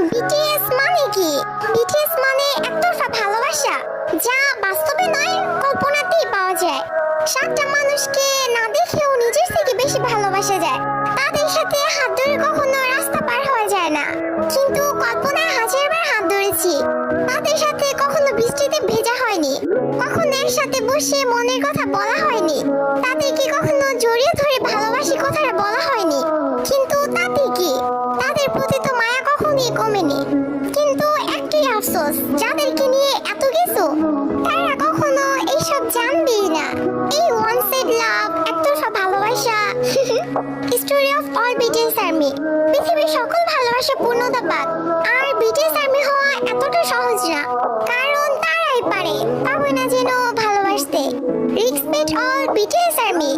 BTS মানে কি? BTS মানে একতরফা ভালোবাসা, যা বাস্তবে নয় কল্পনাতেই পাওয়া যায়। সাতটা মানুষকে না দেখেও নিজের থেকে বেশি ভালোবাসা যায়। তাদের সাথে হাত ধরে কখনো রাস্তা পার হওয়া যায় না, কিন্তু কল্পনায় হাজারবার হাত ধরেছি। তাদের সাথে কখনো বৃষ্টিতে ভেজা হয়নি, কখনো একসাথে বসে মনের কথা বলা হয়নি, তাদেরকে কখনো জড়িয়ে ধরে ভালোবাসি কথাটা বলা হয়নি। কিন্তু তাতে কি, তাদের প্রতি তো মায়া কখনোই কমেনি। কিন্তু একটাই আফসোস, যাদেরকে নিয়ে এত কিছু, তারা কখনো এইসব জানবেই না। এই ওয়ান সাইড লাভ, একতরফা ভালোবাসা। Story of all BTS army. পৃথিবীর সকল ভালোবাসা পূর্ণতা পাক, আর বিটিএস আর্মি হওয়া এতটা সহজ না, কারণ তারাই পারে, পাবে না যেন ভালোবাসতে। Respect all BTS army.